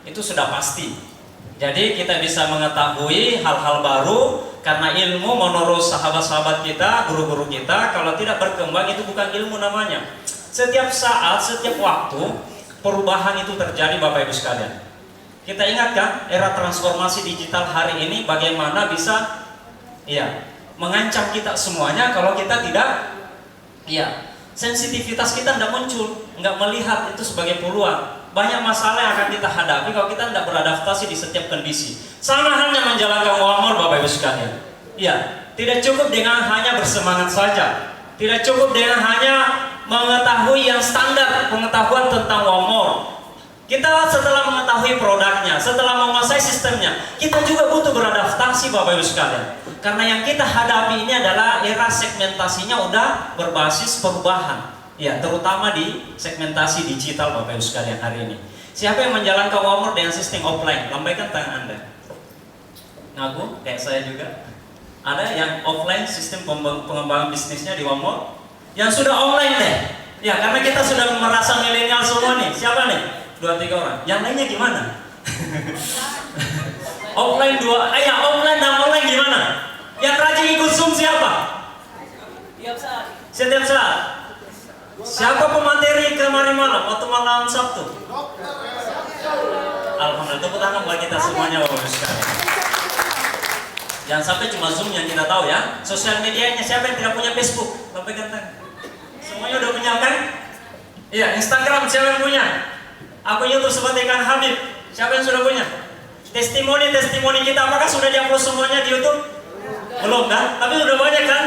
Itu sudah pasti. Jadi kita bisa mengetahui hal-hal baru karena ilmu menurut sahabat-sahabat kita, guru-guru kita, kalau tidak berkembang itu bukan ilmu namanya. Setiap saat, setiap waktu perubahan itu terjadi Bapak Ibu sekalian. Kita ingatkan era transformasi digital hari ini bagaimana bisa mengancam kita semuanya kalau kita tidak sensitivitas kita tidak muncul, nggak melihat itu sebagai peluang. Banyak masalah yang akan kita hadapi kalau kita tidak beradaptasi di setiap kondisi. Sama halnya menjalankan umur Bapak Ibu sekalian. Tidak cukup dengan hanya bersemangat saja. Tidak cukup dengan hanya mengetahui yang standar pengetahuan tentang umur. Kita setelah mengetahui produknya, setelah menguasai sistemnya, kita juga butuh beradaptasi Bapak Ibu sekalian. Karena yang kita hadapi ini adalah era segmentasinya udah berbasis perubahan. Terutama di segmentasi digital Bapak Ibu sekalian hari ini. Siapa yang menjalankan umur dengan sistem offline? Lambaikan tangan Anda. Ngaku, kayak saya juga. Ada yang offline sistem pengembangan bisnisnya di umur. Yang sudah online deh. Karena kita sudah merasa milenial semua nih. Siapa nih? 2-3 orang. Yang lainnya gimana? Offline offline dan online gimana? Yang rajin ikut Zoom siapa? Setiap saat. Siapa pemateri kemarin malam waktu malam Sabtu? Alhamdulillah, tepuk tangan buat kita semuanya Bapak Ibu sekalian. Jangan sampai cuma Zoom yang kita tahu ya. Sosial medianya siapa yang tidak punya Facebook? Lambaikan tangan. Semuanya udah punya kan? Instagram siapa yang punya? Akun YouTube seperti Kang Habib. Siapa yang sudah punya? Testimoni kita apakah sudah di-upload semuanya di YouTube? Belum kan? Tapi sudah banyak kan?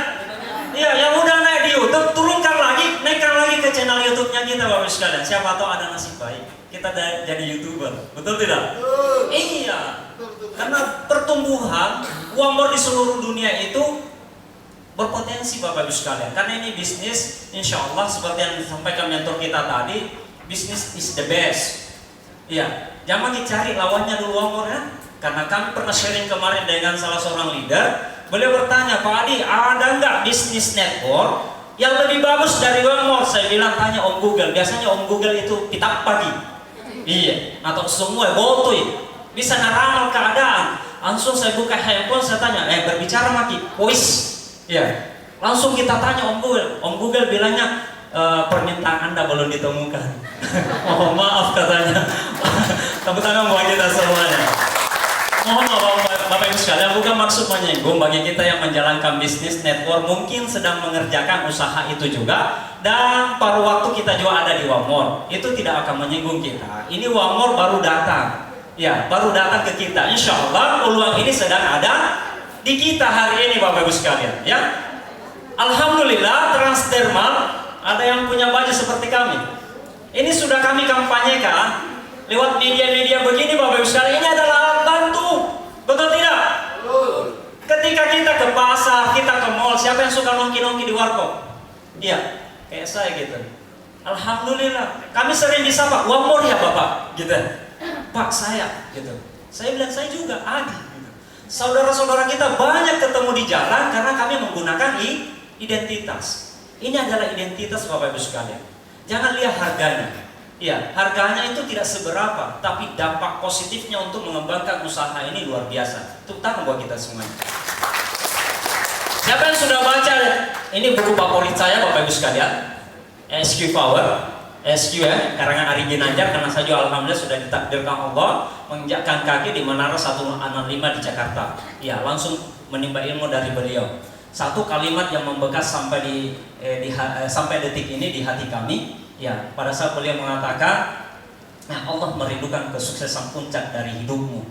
Yang udah naik di YouTube, turunkan lagi, naikkan lagi ke channel YouTube-nya kita Bapak Ibu sekalian. Siapa tahu ada nasib baik kita jadi YouTuber. Betul tidak? Iya. Karena pertumbuhan umur di seluruh dunia itu berpotensi Bapak Ibu sekalian. Karena ini bisnis, insya Allah seperti yang disampaikan mentor kita tadi, bisnis is the best. Jangan dicari lawannya dulu umur ya. Karena kami pernah sharing kemarin dengan salah seorang leader. Beliau bertanya, Pak Adi, ada nggak bisnis network yang lebih bagus dari umur? Saya bilang, tanya Om Google. Biasanya Om Google itu pitak pagi. Atau semua botoy. Bisa ngeramal keadaan. Langsung saya buka handphone, saya tanya, berbicara Maki, voice. Langsung kita tanya Om Google. Om Google bilangnya, permintaan Anda belum ditemukan. Mohon maaf katanya. Tepuk tangan buat kita semuanya. Mohon maaf Bapak Ibu sekalian, bukan maksud menyinggung bagi kita yang menjalankan bisnis network mungkin sedang mengerjakan usaha itu juga, dan paruh waktu kita juga ada di Wamor. Itu tidak akan menyinggung kita. Ini Wamor baru datang. Baru datang ke kita. Insya Allah peluang ini sedang ada di kita hari ini Bapak Ibu sekalian. Alhamdulillah Transdermal ada yang punya baju seperti kami. Ini sudah kami kampanyekan lewat media-media begini Bapak Ibu sekalian. Ini adalah alat bantu. Betul tidak? Ketika kita ke pasar, kita ke mall, siapa yang suka nongki-nongki di warkop? Kayak saya gitu. Alhamdulillah, kami sering disapa, Wamor ya Bapak? Gitu. Pak saya, gitu. Saya bilang saya juga, Adi. Gitu. Saudara-saudara kita banyak ketemu di jalan karena kami menggunakan identitas. Ini adalah identitas Bapak Ibu sekalian. Jangan lihat harganya. Harganya itu tidak seberapa, tapi dampak positifnya untuk mengembangkan usaha ini luar biasa. Tepuk tangan buat kita semuanya. Siapa yang sudah baca ini buku favorit saya Bapak Ibu sekalian? SQ Power, SQ karangan Ari Ginanjar, karena saya juga alhamdulillah sudah ditakdirkan Allah menginjakkan kaki di Menara 165 di Jakarta. Langsung menimba ilmu dari beliau. Satu kalimat yang membekas sampai sampai detik ini di hati kami. Pada saat beliau mengatakan, Allah merindukan kesuksesan puncak dari hidupmu.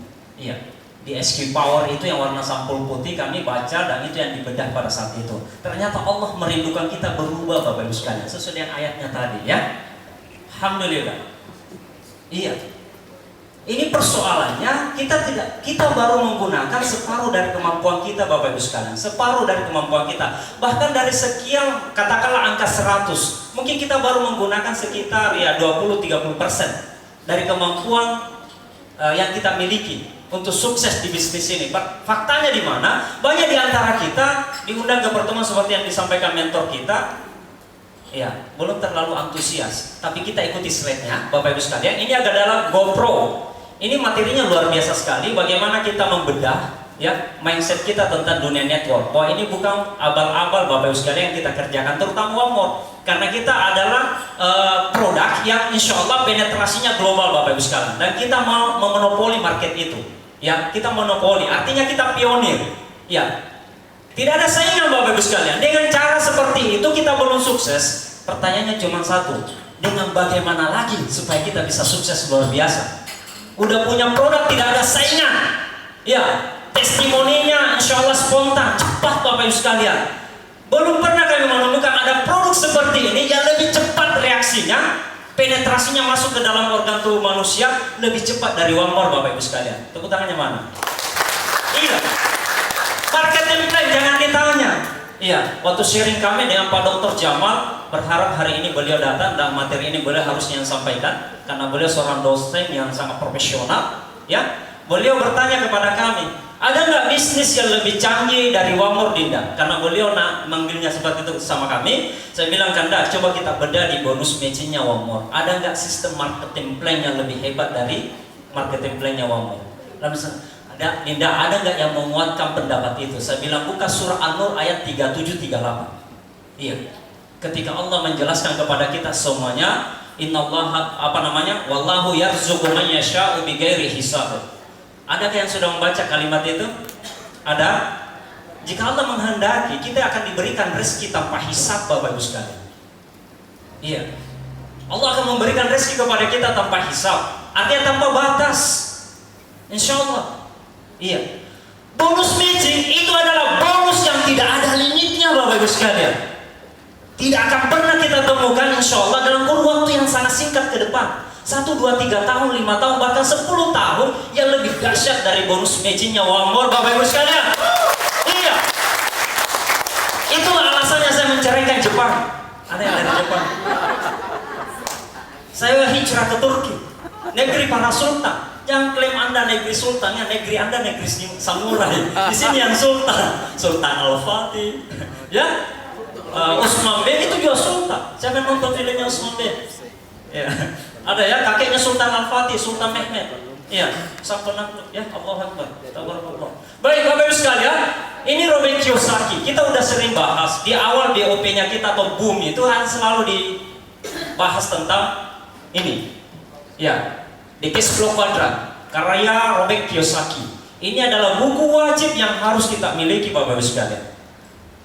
Di SQ Power itu yang warna sampul putih kami baca, dan itu yang dibedah pada saat itu. Ternyata Allah merindukan kita berubah Bapak Ibu sekalian, sesuai dengan ayatnya tadi Alhamdulillah. Ini persoalannya kita baru menggunakan separuh dari kemampuan kita Bapak Ibu sekalian. Separuh dari kemampuan kita. Bahkan dari sekian, katakanlah angka 100, mungkin kita baru menggunakan sekitar 20-30% dari kemampuan yang kita miliki untuk sukses di bisnis ini. Faktanya di mana? Banyak di antara kita diundang ke pertemuan seperti yang disampaikan mentor kita, belum terlalu antusias. Tapi kita ikuti slide-nya Bapak Ibu sekalian. Ini adalah GoPro. Ini materinya luar biasa sekali. Bagaimana kita membedah ya mindset kita tentang dunia network. Bahwa ini bukan abal-abal Bapak Ibu sekalian yang kita kerjakan, terutama One More. Karena kita adalah produk yang insya Allah penetrasinya global Bapak Ibu sekalian. Dan kita mau memonopoli market itu. Ya, kita monopoli. Artinya kita pionir. Ya, tidak ada saingan Bapak Ibu sekalian. Dengan cara seperti itu kita belum sukses. Pertanyaannya cuma satu. Dengan bagaimana lagi supaya kita bisa sukses luar biasa? Udah punya produk, tidak ada saingan. Ya, testimoninya insya Allah spontan, cepat Bapak Ibu sekalian. Belum pernah kami menemukan ada produk seperti ini yang lebih cepat reaksinya, penetrasinya masuk ke dalam organ tubuh manusia lebih cepat dari One More Bapak Ibu sekalian. Tepuk tangannya mana? Iya. Marketing plan jangan ditanya. Iya, waktu sharing kami dengan Pak Dr. Jamal, berharap hari ini beliau datang dan materi ini beliau harusnya yang sampaikan karena beliau seorang dosen yang sangat profesional. Ya, beliau bertanya kepada kami, ada nggak bisnis yang lebih canggih dari One More Dinda? Karena beliau manggilnya seperti itu sama kami. Saya bilang, Kanda, coba kita bedah di bonus matchingnya One More. Ada nggak sistem marketing plan yang lebih hebat dari marketing plannya One More? Lalu ada, Dinda, ada nggak yang menguatkan pendapat itu? Saya bilang, buka surah An-Nur ayat 37-38. Iya. Ketika Allah menjelaskan kepada kita semuanya, innallaha wallahu yarzuqu man yasha'u bighairi hisab. Adakah yang sudah membaca kalimat itu? Ada? Jika Allah menghendaki, kita akan diberikan rezeki tanpa hisab Bapak Ibu sekalian. Iya. Allah akan memberikan rezeki kepada kita tanpa hisab. Artinya tanpa batas. Insya Allah. Iya. Bonus matching itu adalah bonus yang tidak ada limitnya Bapak Ibu sekalian. Tidak akan pernah kita temukan insya Allah dalam kurun waktu yang sangat singkat ke depan. 1, 2, 3 tahun, 5 tahun, bahkan 10 tahun yang lebih dahsyat dari bonus matchingnya One More Bapak Ibu sekalian. Iya. Itulah alasannya saya menceraikan Jepang. Ada yang dari Jepang. Saya hijrah ke Turki, negeri para sultan. Jangan klaim Anda negeri sultan, ya negeri Anda negeri samurai. Di sini yang sultan, Sultan Al-Fatih, ya, Utsman bin itu juga sultan. Siapa yang nonton filmnya Utsman bin? Ya, ada ya kakeknya Sultan Al-Fatih, Sultan Mehmed. Ya, sang penakluk. Ya, Allahu Akbar. Tabarakallah. Baik Bapak Ibu sekalian, ini Robert Kiyosaki. Kita udah sering bahas di awal BOP-nya kita atau boom itu kan selalu dibahas tentang ini. Ya. The Cash Flow Quadrant, karya Robert Kiyosaki. Ini adalah buku wajib yang harus kita miliki Bapak Ibu sekalian.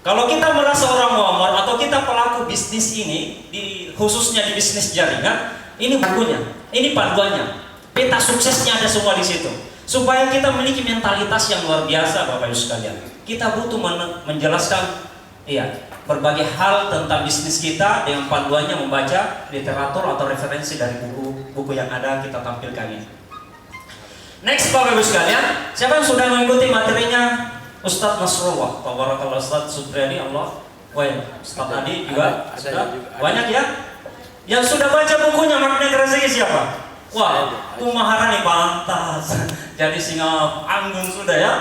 Kalau kita merasa orang One atau kita pelaku bisnis ini, khususnya di bisnis jaringan, ini bukunya, ini panduannya. Peta suksesnya ada semua di situ. Supaya kita memiliki mentalitas yang luar biasa Bapak Ibu sekalian. Kita butuh menjelaskan berbagai hal tentang bisnis kita dengan panduannya membaca literatur atau referensi dari buku yang ada kita tampilkan ini. Next Bapak Ibu sekalian, siapa yang sudah mengikuti materinya Ustadz Nasrullah, Tabarakallah Ustadz Supriyadi Allah, Ustadz Adi juga sudah banyak ya. Yang sudah baca bukunya Magnet Rezeki siapa? Wah, Maharani pantas. Jadi singa anggun sudah ya.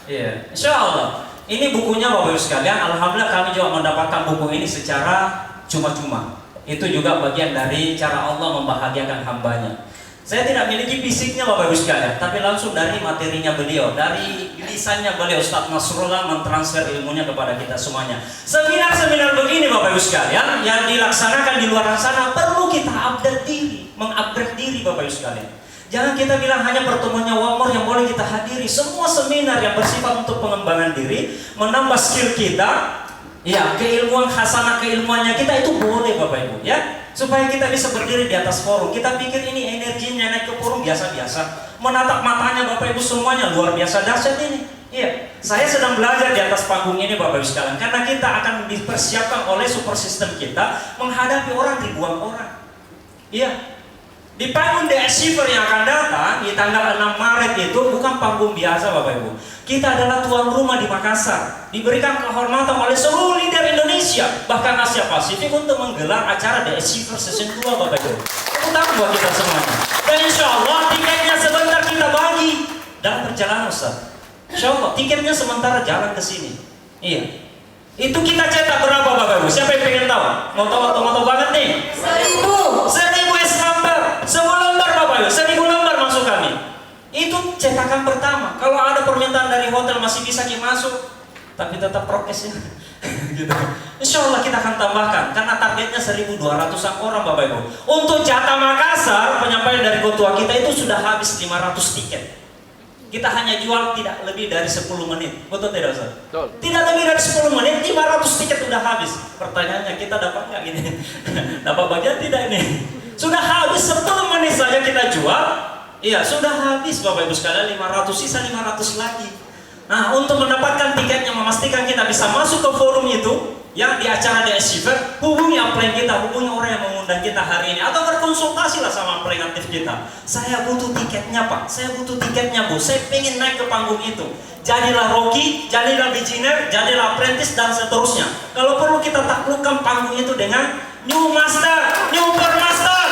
Iya, Insya Allah. Ini bukunya Bapak Ibu sekalian, alhamdulillah kami juga mendapatkan buku ini secara cuma-cuma. Itu juga bagian dari cara Allah membahagiakan hambanya. Saya tidak miliki fisiknya Bapak Ibu sekalian, tapi langsung dari materinya beliau, dari lisannya beliau, Ustadz Nasrullah mentransfer ilmunya kepada kita semuanya. Seminar-seminar begini Bapak Ibu sekalian, yang dilaksanakan di luar sana perlu kita update diri, mengupgrade diri Bapak Ibu sekalian. Jangan kita bilang hanya pertemuannya One More yang boleh kita hadiri. Semua seminar yang bersifat untuk pengembangan diri, menambah skill kita, ya keilmuan hasanah keilmuannya kita itu boleh Bapak Ibu ya. Supaya kita bisa berdiri di atas forum. Kita pikir ini energinya naik ke forum biasa-biasa. Menatap matanya Bapak Ibu semuanya luar biasa dahsyat ini. Iya, saya sedang belajar di atas panggung ini Bapak Ibu sekalian. Karena kita akan dipersiapkan oleh super system kita menghadapi orang ribuan orang. Iya. Di panggung The Achiever yang akan datang di tanggal 6 Maret itu bukan panggung biasa Bapak Ibu. Kita adalah tuan rumah di Makassar. Diberikan kehormatan oleh seluruh leader Indonesia, bahkan Asia Pasifik untuk menggelar acara The Achiever Season 2 Bapak Ibu. Itu tahu buat kita semuanya. Dan insya Allah tiketnya sebentar kita bagi dalam perjalanan Ustaz. Insya Allah tiketnya sementara jalan ke sini. Iya. Itu kita cetak berapa Bapak Ibu? Siapa yang pengen tahu? Mau tahu banget nih? 1000 1000 S number. 1000 lembar Bapak Ibu. 1000 lembar masuk kami. Itu cetakan pertama. Kalau ada permintaan dari hotel masih bisa kita masuk, tapi tetap prokesnya. Gitu. Insya Allah kita akan tambahkan karena targetnya 1.200-an orang Bapak Ibu. Untuk jatah Makassar, penyampaian dari ketua kita itu sudah habis 500 tiket. Kita hanya jual tidak lebih dari 10 menit. Betul tidak Ustaz? Betul. Tidak lebih dari 10 menit, 500 tiket sudah habis. Pertanyaannya kita dapat nggak gini? Dapat bagian tidak ini? Sudah habis 10 menit saja kita jual. Iya, sudah habis Bapak Ibu sekalian, 500, sisa 500 lagi. Nah, untuk mendapatkan tiketnya, memastikan kita bisa masuk ke forum itu, yang di acara di Asiver, hubungi upline kita, hubungi orang yang mengundang kita hari ini, atau berkonsultasi lah sama upline aktif kita. Saya butuh tiketnya Pak, saya butuh tiketnya Bu, saya pengen naik ke panggung itu. Jadilah Rocky, jadilah beginner, jadilah apprentice, dan seterusnya. Kalau perlu kita taklukkan panggung itu dengan new master, new master,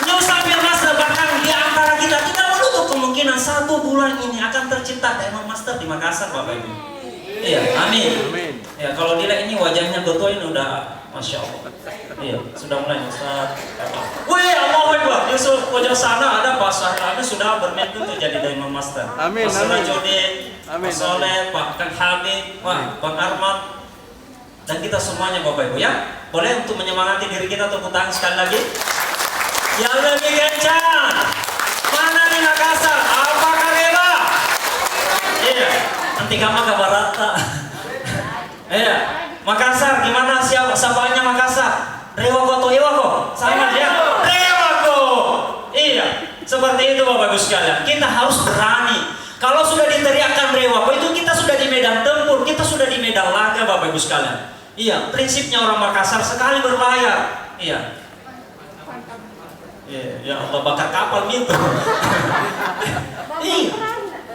new sambil master, bahkan di antara kita tidak menutup kemungkinan 1 bulan ini akan tercipta Diamond Master di Makassar Bapak Ibu. Iya, amin. Ya, kalau dilihat ini wajahnya ketua ini udah Masya Allah. Iya, sudah mulai Ustaz. Wih, Allahu Akbar. Yusuf pojok sana ada Pak Syahri sudah bermimpi untuk jadi Diamond Master. Amin. Pak Surajudin, Pak Soleh, Pak Kang Habib, Bang Arman, dan kita semuanya Bapak Ibu ya. Boleh untuk menyemangati diri kita, tepuk tangan sekali lagi. Yang lebih kencang. Mana di Makassar? Apakah rela? Iya. Nanti kamu kabar rata. Iya. Makassar gimana siapanya Makassar? Rewako atau Ewako? Sama ya? Rewako. Iya. Seperti itu Bapak Ibu sekalian. Kita harus berani. Kalau sudah diteriakkan Rewako itu kita sudah di medan tempur, kita sudah di medan laga Bapak Ibu sekalian. Iya, prinsipnya orang Makassar sekali berlayar. Iya. Ya Allah, bakar kapal gitu. Iya.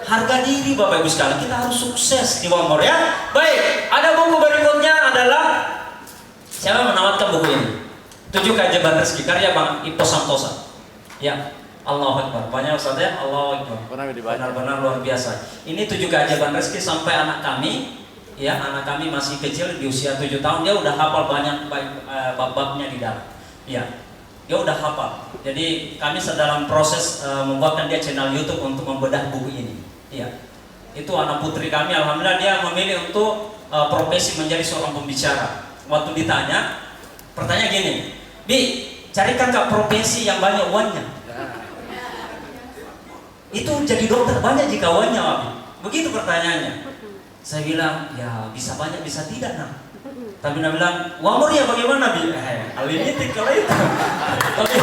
Harga diri Bapak Ibu sekalian, kita harus sukses di Wamor ya. Baik, ada buku berikutnya adalah siapa menamatkan buku ini? 7 Keajaiban Rezeki karya Bang Ipo Santosa. Ya, Allahu Akbar. Banyak Ustaz ya, Allahu Akbar. Benar-benar luar biasa. Ini 7 Keajaiban Rezeki sampai anak kami, ya anak kami masih kecil di usia 7 tahun dia udah hafal banyak bab-babnya di dalam. Ya. Dia udah hafal. Jadi kami sedang proses membuatkan dia channel YouTube untuk membedah buku ini. Iya. Itu anak putri kami, alhamdulillah dia memilih untuk profesi menjadi seorang pembicara. Waktu ditanya, pertanyaan gini, Bi, carikan Kak profesi yang banyak uangnya. Itu jadi dokter banyak jika uangnya, Abi. Begitu pertanyaannya. Saya bilang, ya bisa banyak, bisa tidak, nah. Tapi dia bilang, Wamor ya bagaimana Bi? Unlimited kalau itu. Tapi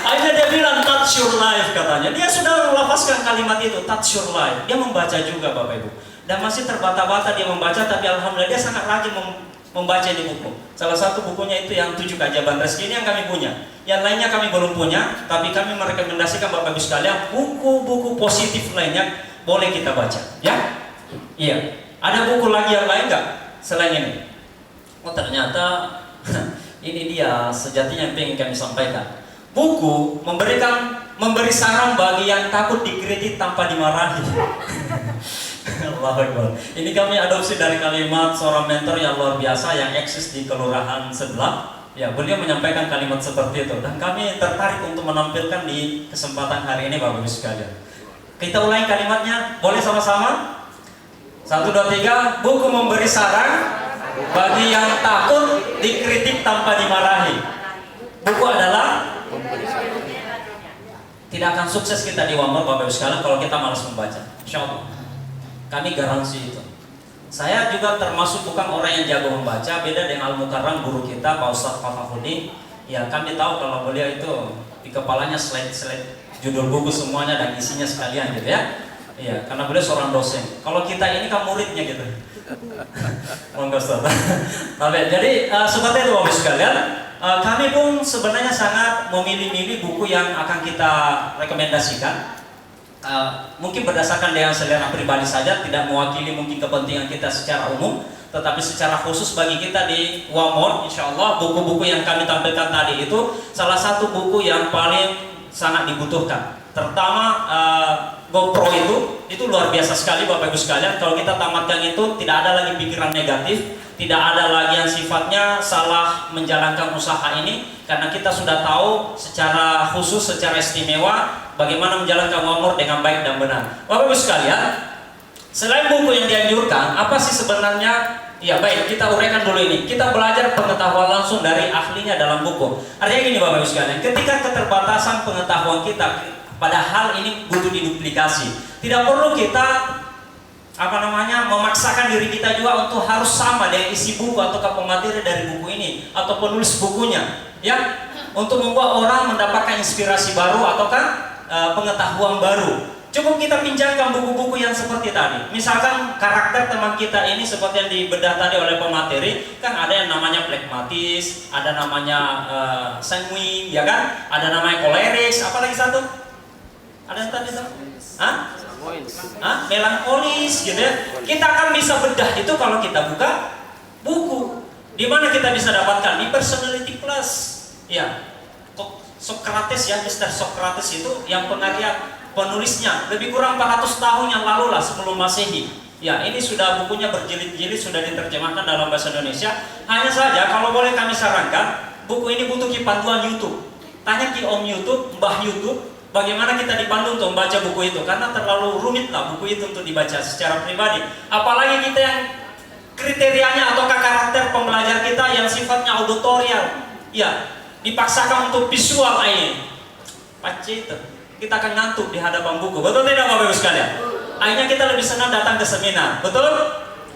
akhirnya dia bilang touch your life katanya. Dia sudah melafazkan kalimat itu, touch your life. Dia membaca juga Bapak Ibu. Dan masih terbata-bata dia membaca, tapi alhamdulillah dia sangat rajin membaca di buku. Salah satu bukunya itu yang 7 Keajaiban Rezeki ini yang kami punya. Yang lainnya kami belum punya, tapi kami merekomendasikan Bapak Ibu sekalian buku-buku positif lainnya boleh kita baca. Ya? Iya. Ada buku lagi yang lain nggak selain ini? Oh ternyata ini dia sejatinya yang ingin kami sampaikan. Buku memberi saran bagi yang takut dikritik tanpa dimarahi. Allahu Akbar. Ini kami adopsi dari kalimat seorang mentor yang luar biasa yang eksis di kelurahan sebelah. Ya, beliau menyampaikan kalimat seperti itu dan kami tertarik untuk menampilkan di kesempatan hari ini Bapak Ibu sekalian. Kita ulangi kalimatnya, boleh sama-sama? 1, 2, 3. Buku memberi saran bagi yang takut dikritik tanpa dimarahi. Buku adalah tidak akan sukses kita di Wamor Bapak Ibu sekalian kalau kita malas membaca. Insya Allah. Kami garansi itu. Saya juga termasuk bukan orang yang jago membaca, beda dengan Al-Mukarram guru kita Pak Ustadz Fafafudi. Ya kami tahu kalau beliau itu di kepalanya slide judul buku semuanya dan isinya sekalian gitu ya. Iya, karena beliau seorang dosen. Kalau kita ini kan muridnya gitu. Monggo Ustaz. Jadi seperti itu Bapak sekalian, kami pun sebenarnya sangat memilih-milih buku yang akan kita rekomendasikan. Mungkin berdasarkan dengan selera pribadi saja, tidak mewakili mungkin kepentingan kita secara umum, tetapi secara khusus bagi kita di Wamor, insya Allah buku-buku yang kami tampilkan tadi itu salah satu buku yang paling sangat dibutuhkan. Terutama GoPro itu Itu luar biasa sekali Bapak Ibu sekalian. Kalau kita tamatkan itu, tidak ada lagi pikiran negatif, tidak ada lagi yang sifatnya salah menjalankan usaha ini, karena kita sudah tahu secara khusus, secara istimewa bagaimana menjalankan umur dengan baik dan benar. Bapak Ibu sekalian, selain buku yang dianjurkan, apa sih sebenarnya? Ya baik, kita uraikan dulu ini. Kita belajar pengetahuan langsung dari ahlinya dalam buku. Artinya gini Bapak Ibu sekalian, ketika keterbatasan pengetahuan kita, padahal ini butuh diduplikasi. Tidak perlu kita memaksakan diri kita juga untuk harus sama dengan isi buku atau pemateri dari buku ini atau penulis bukunya, ya, untuk membuat orang mendapatkan inspirasi baru ataukah pengetahuan baru. Cukup kita pinjamkan buku-buku yang seperti tadi. Misalkan karakter teman kita ini seperti yang dibedah tadi oleh pemateri, kan ada yang namanya phlegmatis, ada namanya sanguin, ya kan? Ada namanya koleriks, apa lagi satu? Ada yang tadi tuh? Melankolis gitu ya. Kita akan bisa bedah itu kalau kita buka buku. Di mana kita bisa dapatkan? Di Personality Plus. Ya. Socrates ya, Mr. Socrates itu yang penulisnya lebih kurang 400 tahun yang lalu lah sebelum Masehi. Ya, ini sudah bukunya berjilid-jilid, sudah diterjemahkan dalam bahasa Indonesia. Hanya saja kalau boleh kami sarankan, buku ini butuh panduan YouTube. Tanya Ki Om YouTube, Mbah YouTube, bagaimana kita dipandu untuk membaca buku itu, karena terlalu rumit lah buku itu untuk dibaca secara pribadi. Apalagi kita yang kriterianya atau karakter pembelajar kita yang sifatnya auditorial, ya, dipaksakan untuk visual ini. Pasti itu kita akan ngantuk di hadapan buku. Betul tidak Bapak Ibu sekalian? Akhirnya kita lebih senang datang ke seminar. Betul?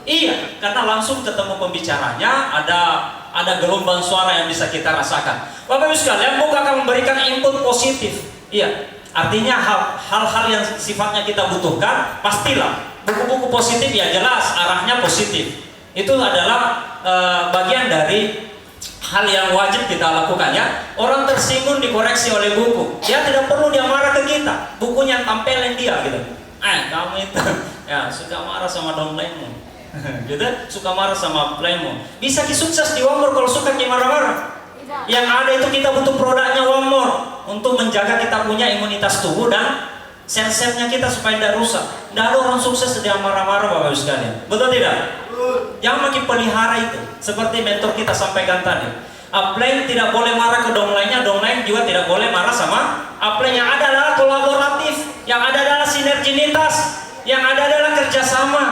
Iya, karena langsung ketemu pembicaranya, ada gelombang suara yang bisa kita rasakan. Bapak Ibu sekalian, buku akan memberikan input positif. Iya, artinya hal-hal yang sifatnya kita butuhkan, pastilah buku-buku positif ya jelas arahnya positif. Itu adalah bagian dari hal yang wajib kita lakukan ya. Orang tersinggung dikoreksi oleh buku. Dia tidak perlu dia marah ke kita. Bukunya tampilin dia gitu. Kamu itu ya suka marah sama downline-mu. Gitu, suka marah sama plan-mu. Bisa sukses di umur kalau suka marah-marah. Yang ada itu kita butuh produknya One More untuk menjaga kita punya imunitas tubuh dan sel-selnya kita supaya tidak rusak. Tidak ada orang sukses dia marah-marah Bapak Ibu sekalian. Betul tidak? Yang makin pelihara itu seperti mentor kita sampaikan tadi. Upline tidak boleh marah ke downline-nya, downline juga tidak boleh marah sama upline. Yang ada adalah kolaboratif, yang ada adalah sinerginitas, yang ada adalah kerjasama.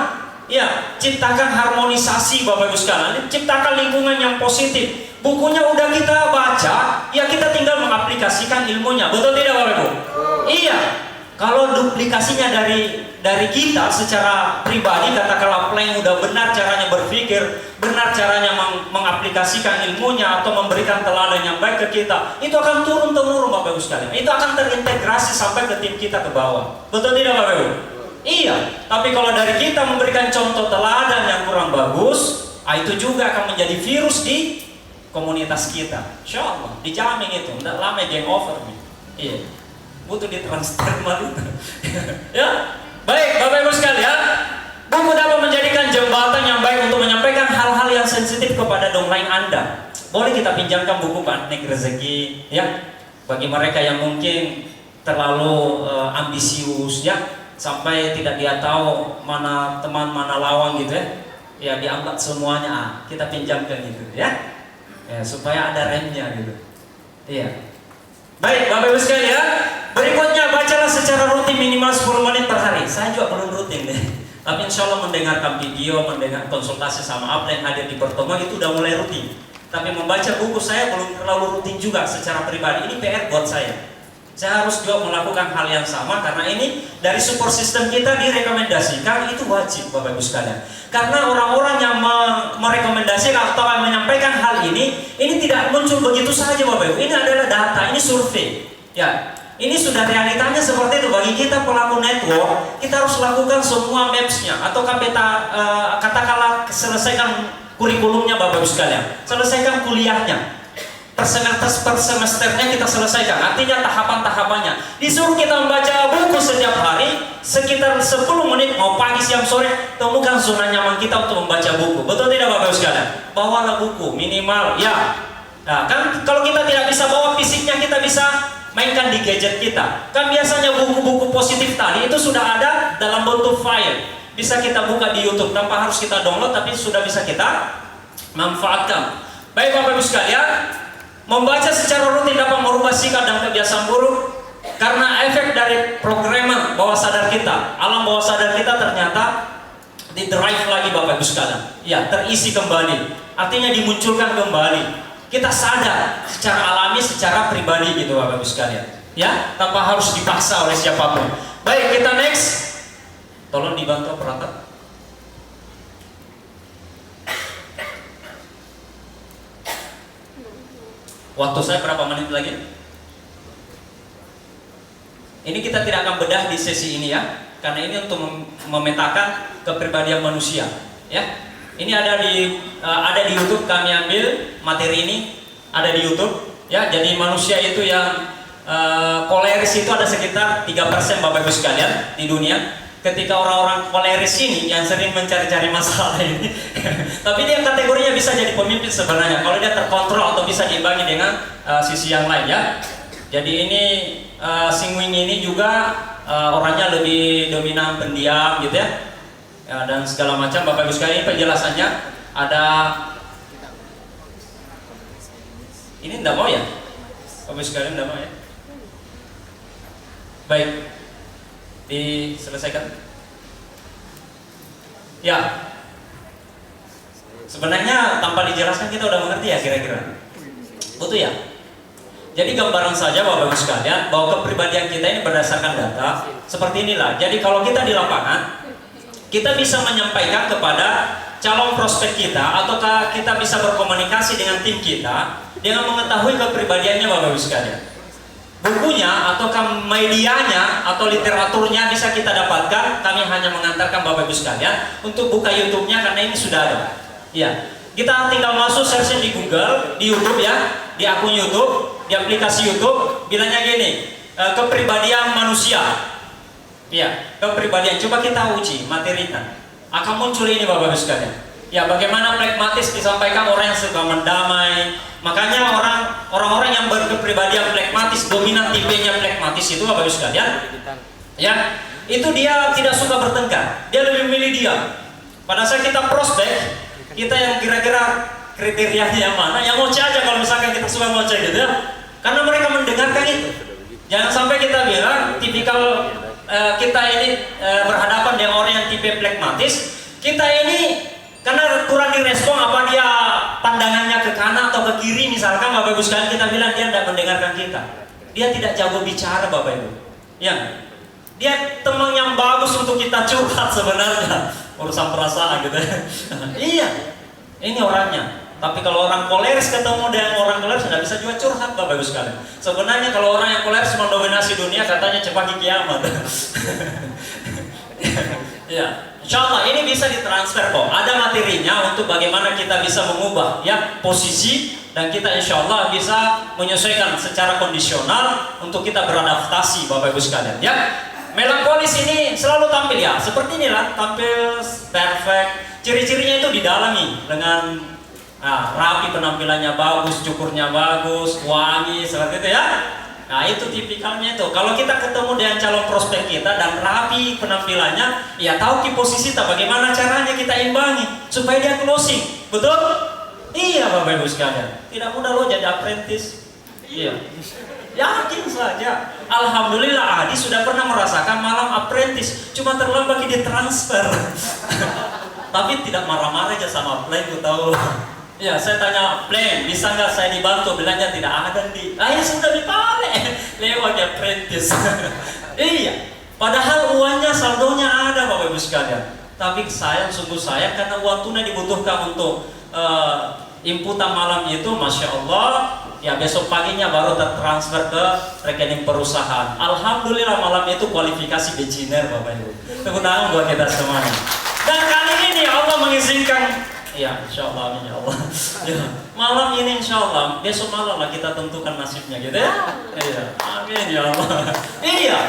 Ya, ciptakan harmonisasi Bapak Ibu sekalian, ciptakan lingkungan yang positif. Bukunya udah kita baca, ya kita tinggal mengaplikasikan ilmunya. Betul tidak Bapak Ibu? Iya. Kalau duplikasinya dari kita secara pribadi, katakanlah plan udah benar caranya berpikir, benar caranya mengaplikasikan ilmunya atau memberikan teladan yang baik ke kita, itu akan turun temurun Bapak Ibu sekalian. Itu akan terintegrasi sampai ke tim kita ke bawah. Betul tidak Bapak Ibu? Iya. Tapi kalau dari kita memberikan contoh teladan yang kurang bagus, itu juga akan menjadi virus di komunitas kita. Insya Allah dijamin itu, tidak lama game over nih. Iya, butuh ditransfer malu. Ya, baik Bapak Ibu sekalian, buku dapat menjadikan jembatan yang baik untuk menyampaikan hal-hal yang sensitif kepada downline Anda. Boleh kita pinjamkan buku Panik Rezeki, ya, bagi mereka yang mungkin terlalu ambisius, ya, sampai tidak dia tahu mana teman mana lawan gitu ya. Ya diangkat semuanya, kita pinjamkan gitu, ya. Ya, supaya ada remnya gitu. Iya. Baik, Bapak Ibu sekalian, berikutnya bacalah secara rutin minimal 10 menit per hari. Saya juga belum rutin deh. Tapi insya Allah mendengarkan video, mendengar konsultasi sama upline hadir di pertemuan itu udah mulai rutin. Tapi membaca buku saya belum terlalu rutin juga secara pribadi. Ini PR buat saya. Saya harus juga melakukan hal yang sama karena ini dari support system kita direkomendasikan, itu wajib Bapak Ibu sekalian. Karena orang-orang yang merekomendasikan atau menyampaikan hal ini tidak muncul begitu saja Bapak Ibu. Ini adalah data, ini survei. Ya, ini sudah realitanya seperti itu. Bagi kita pelaku network, kita harus lakukan semua maps-nya atau kita katakanlah selesaikan kurikulumnya Bapak Ibu sekalian. Selesaikan kuliahnya. Per semesternya kita selesaikan, artinya tahapan-tahapannya. Disuruh kita membaca buku setiap hari sekitar 10 menit, mau pagi, siang, sore. Temukan zona nyaman kita untuk membaca buku. Betul tidak Bapak Ibu sekalian? Bawalah buku minimal, ya. Nah, kan kalau kita tidak bisa bawa fisiknya, kita bisa mainkan di gadget kita. Kan biasanya buku-buku positif tadi itu sudah ada dalam bentuk file. Bisa kita buka di YouTube tanpa harus kita download, tapi sudah bisa kita manfaatkan. Baik Bapak Ibu sekalian, membaca secara rutin dapat merubah sikap dan kebiasaan buruk karena efek dari programan bawah sadar kita. Alam bawah sadar kita ternyata di-drive lagi Bapak Ibu sekalian. Ya, terisi kembali. Artinya dimunculkan kembali. Kita sadar secara alami, secara pribadi gitu Bapak Ibu sekalian. Ya, tanpa harus dipaksa oleh siapapun. Baik, kita next. Tolong dibantu operator. Waktu saya berapa menit lagi? Ini kita tidak akan bedah di sesi ini ya, karena ini untuk memetakan kepribadian manusia. Ya, ini ada di YouTube, kami ambil materi ini ada di YouTube. Ya, jadi manusia itu yang koleris itu ada sekitar 3% Bapak Ibu sekalian di dunia. Ketika orang-orang koleris ini yang sering mencari-cari masalah ini, tapi dia kategorinya bisa jadi pemimpin sebenarnya kalau dia terkontrol atau bisa diimbangi dengan sisi yang lain ya. Jadi ini Singwing ini juga orangnya lebih dominan, pendiam gitu ya. Ya, dan segala macam Bapak Ibu sekalian. Ini penjelasannya ada. Ini enggak mau ya? Bapak Ibu sekalian enggak mau ya? Baik, diselesaikan. Ya, sebenarnya tanpa dijelaskan kita udah mengerti ya kira-kira. Betul ya? Jadi gambaran saja Bapak Ibu sekalian bahwa kepribadian kita ini berdasarkan data seperti inilah. Jadi kalau kita di lapangan, kita bisa menyampaikan kepada calon prospek kita, ataukah kita bisa berkomunikasi dengan tim kita dengan mengetahui kepribadiannya Bapak Ibu sekalian. Bukunya ataukah medianya atau literaturnya bisa kita dapatkan. Kami hanya mengantarkan Bapak Ibu sekalian untuk buka YouTube-nya karena ini sudah ada. Ya, kita tinggal masuk search di Google, di YouTube ya, di akun YouTube, di aplikasi YouTube, bilangnya gini, kepribadian manusia. Ya, kepribadian. Coba kita uji materikan. Akan muncul ini Bapak Ibu sekalian. Ya, bagaimana pragmatis disampaikan orang yang suka mendamai. Makanya orang-orang yang berkepribadian pragmatis, dominan tipenya pragmatis itu Bapak Ibu sekalian, ya, itu dia tidak suka bertengkar. Dia lebih memilih diam. Pada saat kita prospek, kita yang kira-kira kriterianya yang mana, yang ngoceh aja kalau misalkan kita suka ngoceh gitu ya. Karena mereka mendengarkan itu. Jangan sampai kita bilang tipikal kita ini berhadapan dengan orang yang tipe pragmatis, kita ini karena kurang direspon apa dia pandangannya ke kanan atau ke kiri misalkan Bapak Ibu sekalian, kita bilang dia tidak mendengarkan kita. Dia tidak jago bicara Bapak Ibu. Ya. Dia teman yang bagus untuk kita curhat sebenarnya. Urusan perasaan gitu. Iya. Ini orangnya. Tapi kalau orang koleris ketemu dengan orang koleris tidak bisa juga curhat Bapak Ibu sekalian. Sebenarnya kalau orang yang koleris mendominasi dunia katanya cepat kiamat. Ya, insya Allah ini bisa ditransfer kok. Ada materinya untuk bagaimana kita bisa mengubah ya posisi, dan kita insya Allah bisa menyesuaikan secara kondisional untuk kita beradaptasi Bapak Ibu sekalian. Ya, melankolis ini selalu tampil ya seperti inilah, tampil perfect. Ciri-cirinya itu didalami dengan rapi, penampilannya bagus, cukurnya bagus, wangi seperti itu ya. Nah itu tipikalnya itu. Kalau kita ketemu dengan calon prospek kita dan rapi penampilannya, ya tahu di posisi kita bagaimana caranya kita imbangi supaya dia closing, betul? Iya Bapak Ibu sekalian. Tidak mudah loh jadi apprentice. Iya. Yakin saja. Alhamdulillah Adi sudah pernah merasakan malam apprentice, cuma terlambat di transfer. Tapi tidak marah-marah aja sama plan, ku tahu. Ya, saya tanya plan, bisa nggak saya dibantu? Bilangnya tidak ada di. Ya sudah dibalik lewat ya apprentice. Iya. Padahal uangnya saldonya ada Bapak Ibu sekalian. Tapi sayang, sungguh sayang karena uang tunai dibutuhkan untuk inputan malam itu, masya Allah. Ya besok paginya baru tertransfer ke rekening perusahaan. Alhamdulillah malam itu kualifikasi beginner Bapak Ibu. Tepuk tangan buat kita semuanya. Dan kali ini Allah mengizinkan. Ya, insya Allah, amin ya Allah. Ya, malam ini insya Allah, besok malam lah kita tentukan nasibnya gitu ya. Iya, amin ya Allah. Iya,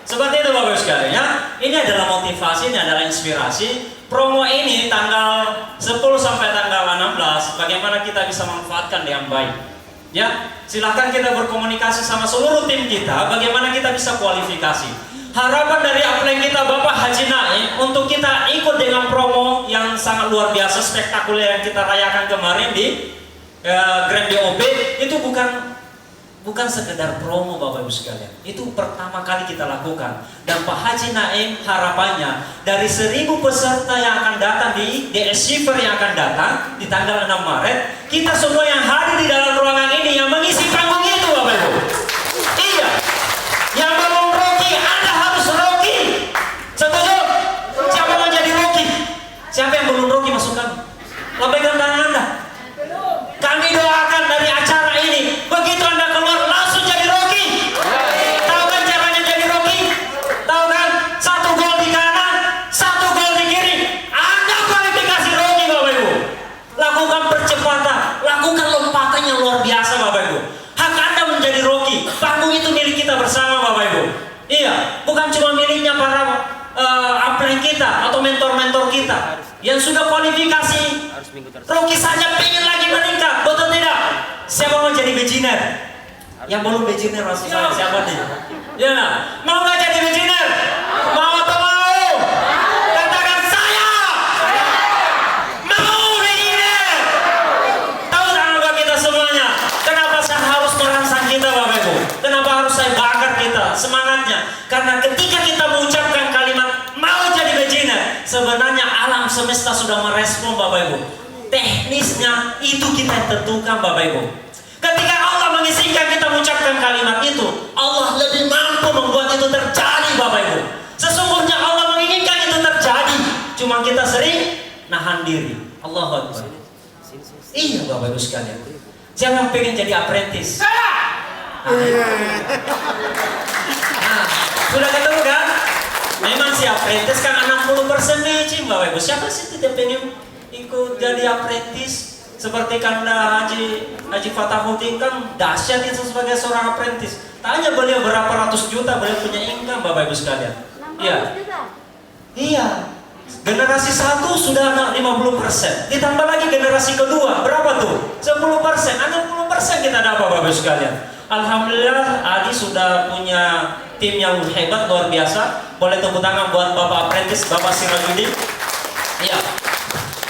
seperti itu Bapak Ibu sekalian ya. Ini adalah motivasi, ini adalah inspirasi. Promo ini tanggal 10 sampai tanggal 16, bagaimana kita bisa manfaatkan dengan baik. Ya, silakan kita berkomunikasi sama seluruh tim kita, bagaimana kita bisa kualifikasi. Harapan dari upline kita Bapak Haji Naim untuk kita ikut dengan promo yang sangat luar biasa spektakuler yang kita rayakan kemarin di Grand DOP itu bukan sekedar promo Bapak Ibu sekalian. Itu pertama kali kita lakukan. Dan Pak Haji Naim harapannya dari 1.000 peserta yang akan datang di DS Shiver yang akan datang di tanggal 6 Maret, kita semua yang hadir di dalam ruangan ini yang mengisi panggung itu Bapak Ibu. Iya. Yang belum Rocky, Anda harus Rocky. Setuju? Siapa mau jadi Rocky? Siapa yang belum Rocky masukkan? Lambaikan tangan Anda. Kami doakan dari acara ini, begitu Anda keluar langsung jadi Rocky. Tahu kan caranya jadi Rocky? Tahu kan? 1 gol di kanan, 1 gol di kiri. Anda kualifikasi Rocky Bapak Ibu. Lakukan percepatan, lakukan lompatan yang luar biasa Bapak Ibu. Hak Anda menjadi Rocky. Panggung itu milik kita bersama Bapak Ibu. Iya, bukan cuma miliknya para upline kita atau mentor-mentor kita yang sudah kualifikasi. Rocky saja pengen lagi meningkat, betul tidak? Siapa mau jadi beginner? Yang belum beginner maksud saya siapa nih? Ya, mau nggak jadi beginner? Mau atau mau? Katakan saya. Mau beginner. Tahu tak kita semuanya? Kenapa saya harus merangsang kita Bapak Ibu? Kenapa harus saya bakar kita semangatnya? Karena ketika kita mengucapkan kalimat mau jadi beginner, sebenarnya alam semesta sudah merespon Bapak Ibu. Teknisnya itu kita yang tentukan Bapak Ibu. Ketika Allah mengizinkan kita mengucapkan kalimat itu, Allah lebih mampu membuat itu terjadi Bapak Ibu. Sesungguhnya Allah menginginkan itu terjadi, cuma kita sering nahan diri. Allahu Akbar. Iya Bapak Ibu sekalian. Siapa yang pengen jadi apprentice? Nah, sudah ketemu kan? Memang si apprentice kan 60% matching Bapak Ibu. Siapa sih tidak pengen ikut jadi apprentice? Seperti Kanda Haji Fatahuddin kan dahsyat itu sebagai seorang apprentice. Tanya beliau berapa ratus juta beliau punya income Bapak Ibu sekalian. Iya. Iya. Generasi 1 sudah 50%. Ditambah lagi generasi kedua, berapa tuh? 10%. 60% kita dapat Bapak Ibu sekalian. Alhamdulillah Adi sudah punya tim yang hebat luar biasa. Boleh tepuk tangan buat Bapak apprentice Bapak Sirajuddin. Iya.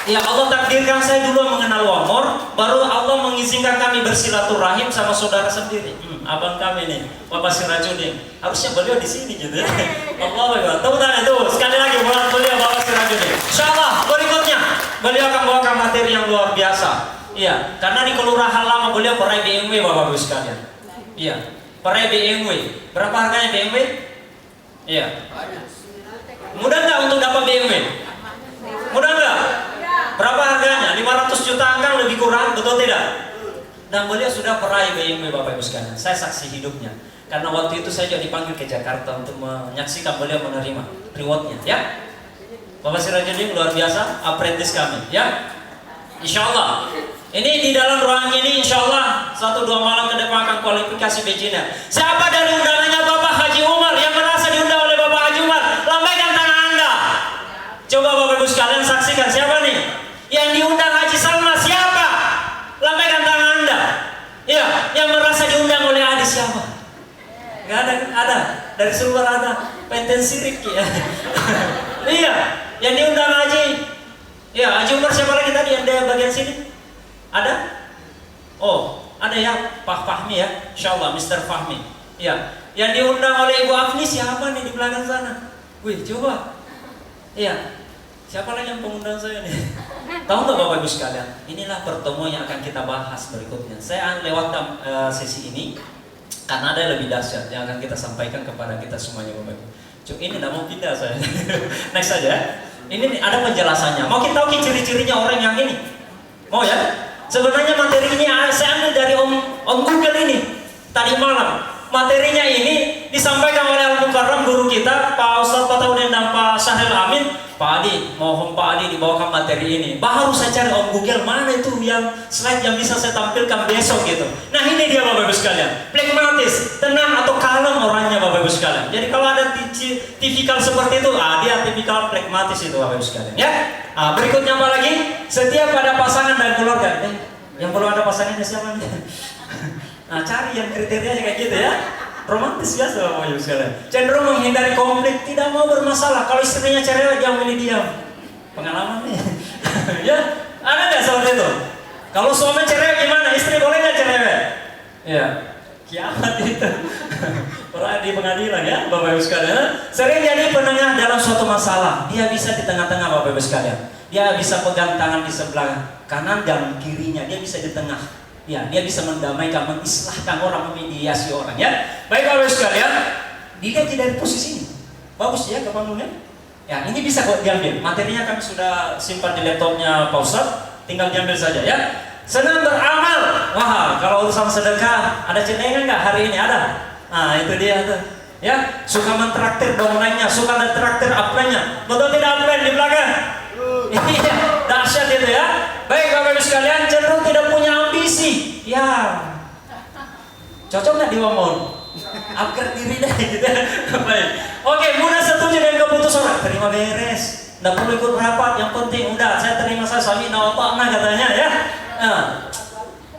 Ya Allah takdirkan saya dulu mengenal Wamor, baru Allah mengizinkan kami bersilaturahim sama saudara sendiri. Abang kami nih, Bapak Sirajuddin. Harusnya beliau di sini gitu ya. Allah Akbar. Tepuk tangan itu sekali lagi buat beliau Bapak Sirajuddin. Insyaallah berikutnya beliau akan bawakan materi yang luar biasa. Iya, karena di Kelurahan Lama beliau peraih BMW Bapak Ibu sekalian. Iya, peraih BMW. Berapa harganya BMW? Iya. Mudah nggak untuk dapat BMW? Mudah nggak? Berapa harganya? 500 juta kan lebih kurang, betul tidak? Dan beliau sudah peraih BMW Bapak Ibu sekalian. Saya saksi hidupnya. Karena waktu itu saya juga dipanggil ke Jakarta untuk menyaksikan beliau menerima rewardnya, ya. Bapak Sirajuddin luar biasa, apprentice kami, ya. Insya Allah. Ini di dalam ruangan ini Insya Allah 1-2 malam ke depan akan kualifikasi beginner. Siapa dari undangannya Bapak Haji Umar yang merasa diundang oleh Bapak Haji Umar? Lambaikan tangan Anda. Coba Bapak Ibu sekalian saksikan siapa nih? Yang diundang Haji Salma siapa? Lambaikan tangan Anda. Ya, yang merasa diundang oleh Adi siapa? Gak ada, ada. Dari seluruh ada. Penten sirik ya. Iya, yang diundang Haji. Ya, Haji Umar siapa lagi tadi yang dari bagian sini? Ada? Oh, ada ya, Pak Fahmi ya. Insyaallah Mr. Fahmi. Ya, yang diundang oleh Ibu Afni siapa nih di belakang sana? Wih, coba. Iya. Siapa lagi yang pengundang saya nih? Tahu nggak Bapak Ibu sekalian? Inilah pertemuan yang akan kita bahas berikutnya. Saya lewat sesi ini karena ada yang lebih dahsyat yang akan kita sampaikan kepada kita semuanya Bapak Ibu. Cuk, ini nggak mau pindah saya. Next saja. Ini nih, ada penjelasannya. Mau kita tahu ciri-cirinya orang yang ini? Mau ya? Sebenarnya materi ini saya ambil dari Om Google ini tadi malam. Materinya ini disampaikan oleh Al-Mukarram guru kita Pak Ustadz Fatahuddin dan Pak Syahril Amin. Pak Adi, mohon Pak Adi dibawakan materi ini. Baru saya cari Om Google mana itu yang slide yang bisa saya tampilkan besok gitu. Nah ini dia Bapak Ibu sekalian. Phlegmatis, tenang atau kalem orangnya Bapak Ibu sekalian. Jadi kalau ada tipikal seperti itu, dia tipikal phlegmatis itu Bapak Ibu sekalian. Ya. Berikutnya apa lagi? Setia pada pasangan dan keluarga. Yang belum ada pasangannya siapa nih? Nah, cari yang kriterianya kayak gitu ya. Romantis biasa Bapak Ibu sekalian. Cenderung menghindari konflik, tidak mau bermasalah. Kalau istrinya cerewet, dia milih diam. Pengalaman nih. Ya, ada nggak seperti itu? Kalau suami cerewet gimana? Istri boleh nggak cerewet? Ya, kiamat itu. Pernah di pengadilan ya, Bapak Ibu sekalian. Sering jadi penengah dalam suatu masalah. Dia bisa di tengah-tengah Bapak Ibu sekalian. Dia bisa pegang tangan di sebelah kanan dan kirinya. Dia bisa di tengah. Ya, dia bisa mendamaikan, mengislahkan orang, memediasi orang ya. Baik Bapak Ibu sekalian, dilihat dari posisi ini. Bagus ya kepanggungnya. Ya, ini bisa kok diambil. Materinya kami sudah simpan di laptopnya Pak Ustadz. Tinggal diambil saja ya. Senang beramal. Wah, kalau urusan sedekah, ada cendengan nggak hari ini? Ada. Nah, itu dia tuh. Ya, suka mentraktir downline-nya, suka mentraktir upline-nya. Betul tidak upline di belakang? Iya, dahsyat itu ya. Baik Bapak Ibu sekalian, cenderung tidak punya ambisi. Ya, cocok nggak di Wamon? Upgrade diri deh gitu. Baik. Oke, mudah setuju dengan keputusan. Terima beres. Nggak perlu ikut rapat. Yang penting udah saya terima saya suami nah katanya ya. Nah,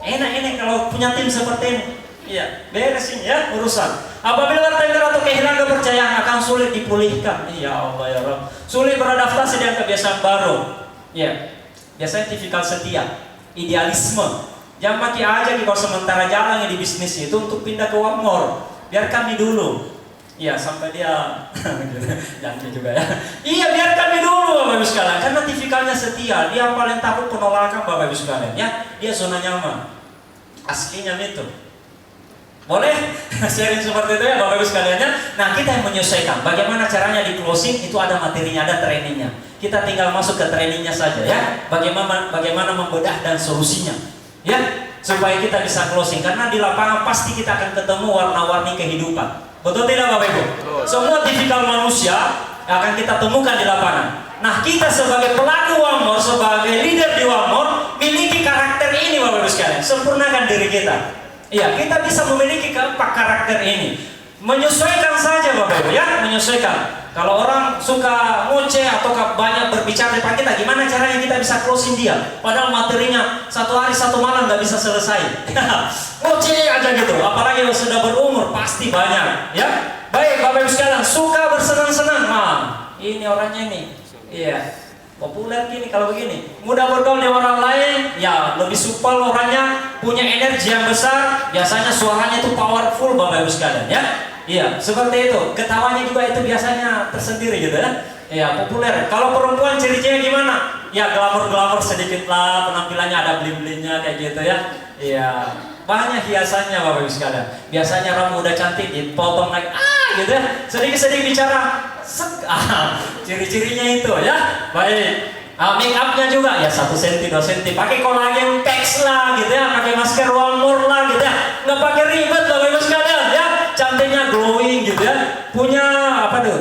enak ini kalau punya tim seperti ini. Iya, beresin ya urusan. Apabila tertengkar atau kehilangan kepercayaan akan sulit dipulihkan. Ya Allah ya Rabb. Sulit beradaptasi dengan kebiasaan baru. Ya, biasanya tipikal setia, idealisme. Jangan maki aja kalau sementara jalan di bisnis itu untuk pindah ke Warmore. Biar kami dulu. Iya, sampai dia janji juga ya. Iya, biar kami dulu Bapak Ibu sekalian. Karena tipikalnya setia. Dia paling takut penolakan Bapak Ibu sekalian ya. Dia zona nyaman. Aslinya itu. Boleh sharing seperti itu ya Bapak Ibu sekalian ya. Nah, kita yang menyesuaikan bagaimana caranya di closing itu ada materinya, ada trainingnya. Kita tinggal masuk ke trainingnya saja ya. Bagaimana membedah dan solusinya. Ya, supaya kita bisa closing karena di lapangan pasti kita akan ketemu warna-warni kehidupan. Betul tidak Bapak Ibu? Semua tipikal manusia akan kita temukan di lapangan. Nah, kita sebagai pelaku Warmore, sebagai leader di Warmore miliki karakter ini Bapak Ibu sekalian. Sempurnakan diri kita. Iya, kita bisa memiliki keempat karakter ini. Menyesuaikan saja Bapak Ibu ya, menyesuaikan. Kalau orang suka ngoceh atau banyak berbicara di depan kita, gimana caranya kita bisa closing dia? Padahal materinya satu hari satu malam nggak bisa selesai. Ngoceh aja gitu. Apalagi kalau sudah berumur pasti banyak. Ya, baik Bapak Ibu sekalian, suka bersenang-senang. Nah, ini orangnya nih. Iya. Populer gini kalau begini, mudah bergaul dengan orang lain, ya lebih supel orangnya, punya energi yang besar, biasanya suaranya itu powerful Bapak Ibu sekalian ya. Iya, seperti itu. Ketawanya juga itu biasanya tersendiri gitu ya. Iya, populer. Kalau perempuan ciri-cirinya gimana? Ya glamor-glamor sedikit lah, penampilannya ada bling-blingnya kayak gitu ya. Iya, banyak hiasannya Bapak Ibu sekalian. Biasanya rambut udah cantik dipotong naik gitu ya. Sedikit-sedikit bicara. Ciri-cirinya itu ya. Baik. Make upnya juga ya 1 cm 2 cm. Pakai kolagen packs lah gitu ya. Pakai masker Warmore lah gitu ya. Nggak pakai ribet Bapak Ibu sekalian ya. Cantiknya glowing gitu ya. Punya apa tuh?